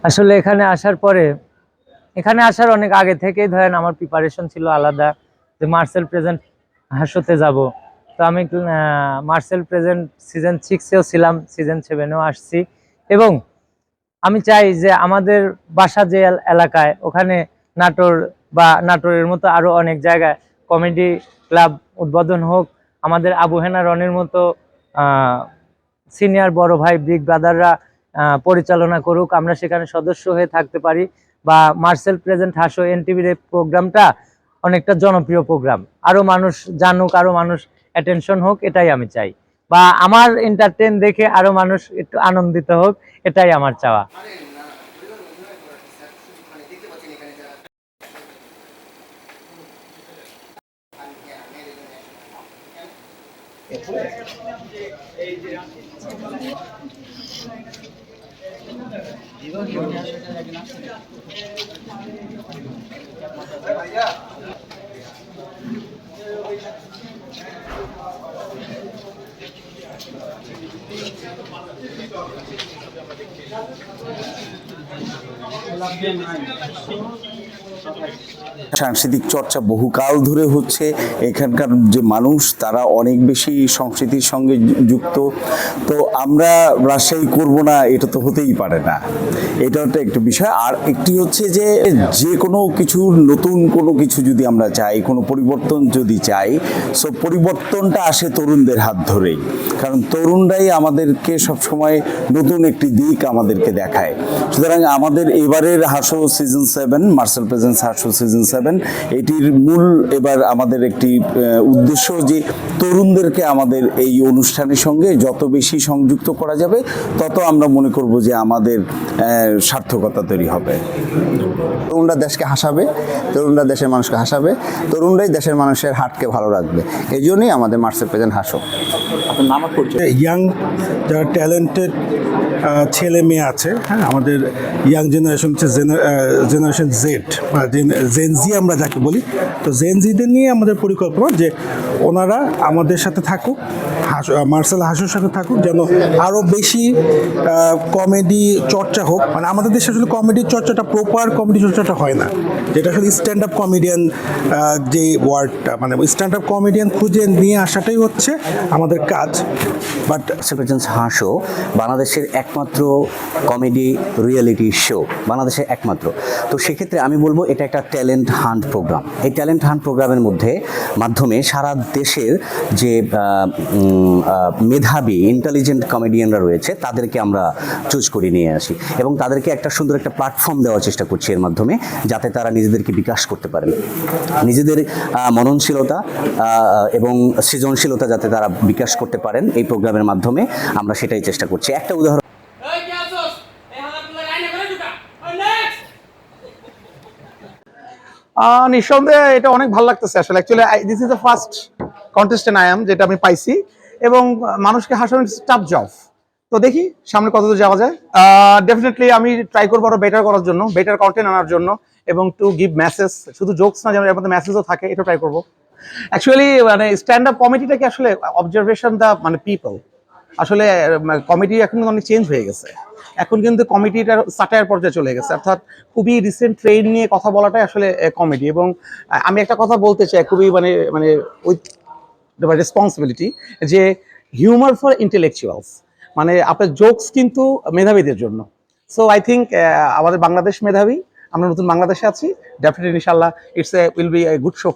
আসলে এখানে আসার অনেক আগে থেকেই ধরেন আমার প্রিপারেশন ছিল আলাদা, যে মার্সেল প্রেজেন্ট হাসতে যাব। তো আমি মার্সেল প্রেজেন্ট সিজন 6-এও ছিলাম, সিজন 7-এও আসছি। এবং আমি চাই যে আমাদের বাসা যে এলাকায়, ওখানে নাটোর বা নাটোরের মতো আরো অনেক জায়গায় কমেডি ক্লাব উদ্বোধন হোক। আমাদের আবু হেনা রনির মতো সিনিয়র বড় ভাই বিগ ব্রাদাররা পরিচালনা করুক, আমরা সেখানে সদস্য হয়ে থাকতে পারি। বা মার্সেল প্রেজেন্ট হাসো এনটিভির এই প্রোগ্রামটা অনেকটা জনপ্রিয় প্রোগ্রাম, আরো মানুষ জানুক, আরো মানুষ অ্যাটেনশন হোক, এটাই আমি চাই। বা আমার এন্টারটেইন দেখে আরো মানুষ একটু আনন্দিত হোক, এটাই আমার চাওয়া। সাংস্কৃতিক চর্চা বহুকাল ধরে হচ্ছে। এখানকার যে মানুষ তারা অনেক বেশি সংস্কৃতির সঙ্গে যুক্ত। তো আমরা রাজশাহী করব না, এটা তো হতেই পারে না। এটা একটা বিষয়। আর একটি হচ্ছে যে যে কোনো কিছুর নতুন কোনো কিছু যদি আমরা চাই, কোনো পরিবর্তন যদি চাই, সো পরিবর্তনটা আসে তরুণদের হাত ধরেই। কারণ তরুণরাই আমাদেরকে সবসময় নতুন একটি দিক আমাদেরকে দেখায়। সুতরাং আমাদের এবারের হাসো সিজন 7, মার্সেল প্রেজেন্টস হাসো সিজন 7, এটির মূল এবার আমাদের একটি উদ্দেশ্য যে তরুণদেরকে আমাদের এই অনুষ্ঠানের সঙ্গে যত বেশি সংযুক্ত করা যাবে, তত আমরা মনে করব যে আমাদের সার্থকতা তৈরি হবে। তরুণরা দেশকে হাসাবে, তরুণরা দেশের মানুষকে হাসাবে, তরুণরাই দেশের মানুষের হার্টকে ভালো রাখবে। এই জন্যই আমাদের মার্সেল প্রেজেন্ট হাসো। আপনার নাম পরিচয়। ইয়াং যারা ট্যালেন্টেড ছেলে মেয়ে আছে, হ্যাঁ, আমাদের ইয়াং জেনারেশন হচ্ছে জেনারেশন জেড বা জেনজি আমরা যাকে বলি। তো জেনজিদের নিয়ে আমাদের পরিকল্পনা যে ওনারা আমাদের সাথে থাকুক, মার্সেল হাসোর সাথে থাকুক, যেন আরও বেশি কমেডি চর্চা হোক। মানে আমাদের দেশে আসলে কমেডির চর্চাটা, প্রপার কমেডি চর্চাটা হয় না, যেটা আসলে স্ট্যান্ড আপ কমেডিয়ান যে ওয়ার্ডটা, মানে স্ট্যান্ড আপ কমেডিয়ান খুঁজে নিয়ে আসাটাই হচ্ছে আমাদের কাজ। বাট মার্সেল প্রেজেন্টস হাসো বাংলাদেশের একমাত্র কমেডি রিয়েলিটি শো, বাংলাদেশের একমাত্র। তো সেক্ষেত্রে আমি বলবো এটা একটা ট্যালেন্ট হান্ট প্রোগ্রাম। এই ট্যালেন্ট হান্ট প্রোগ্রামের মাধ্যমে সারা দেশের যে মেধাবী ইন্টেলিজেন্ট কমেডিয়ানরা রয়েছে তাদেরকে আমরা চুজ করে নিয়ে আসি এবং তাদেরকে একটা সুন্দর একটা প্ল্যাটফর্ম দেওয়ার চেষ্টা করছি এর মাধ্যমে, যাতে তারা নিজেদেরকে বিকাশ করতে পারেন, নিজেদের মননশীলতা এবং সৃজনশীলতা যাতে তারা বিকাশ করতে পারেন এই প্রোগ্রামের মাধ্যমে। আমরা সেটাই চেষ্টা করছি। একটা উদাহরণ, নিঃসন্দেহে এটা অনেক ভালো লাগতেছে আসলে। Actually this is the first contestant I am, যেটা আমি পাইছি, এবং মানুষকে হাসানো টাফ জব। তো দেখি সামনে কতদূর যাওয়া যায়। ডেফিনেটলি আমি ট্রাই করবো আরো বেটার করার জন্য, বেটার কন্টেন্ট আনার জন্য, এবং টু গিভ মেসেজ, শুধু জোকস না, যেন এর মধ্যে মেসেজও থাকে, এটা ট্রাই করবো। অ্যাকচুয়ালি মানে স্ট্যান্ড আপ কমেডিটাকে আসলে অবজারভেশন দ্য মানে পিপল, আসলে কমেডি এখন অনেক চেঞ্জ হয়ে গেছে। এখন কিন্তু কমেডিটার সাটায়ার পর্যায়ে চলে গেছে, অর্থাৎ খুবই রিসেন্ট ট্রেন্ড নিয়ে কথা বলাটাই আসলে কমেডি। এবং আমি একটা কথা বলতে চাই খুবই মানে মানে উইথ রেসপন্সিবিলিটি, যে হিউমার ফর ইন্টেলেকচুয়ালস, মানে আপনার জোকস কিন্তু মেধাবীদের জন্য। সো আই থিঙ্ক আমাদের বাংলাদেশ মেধাবী, আমরা নতুন বাংলাদেশে আছি, ডেফিনেটলি ইনশাল্লাহ will B a good show.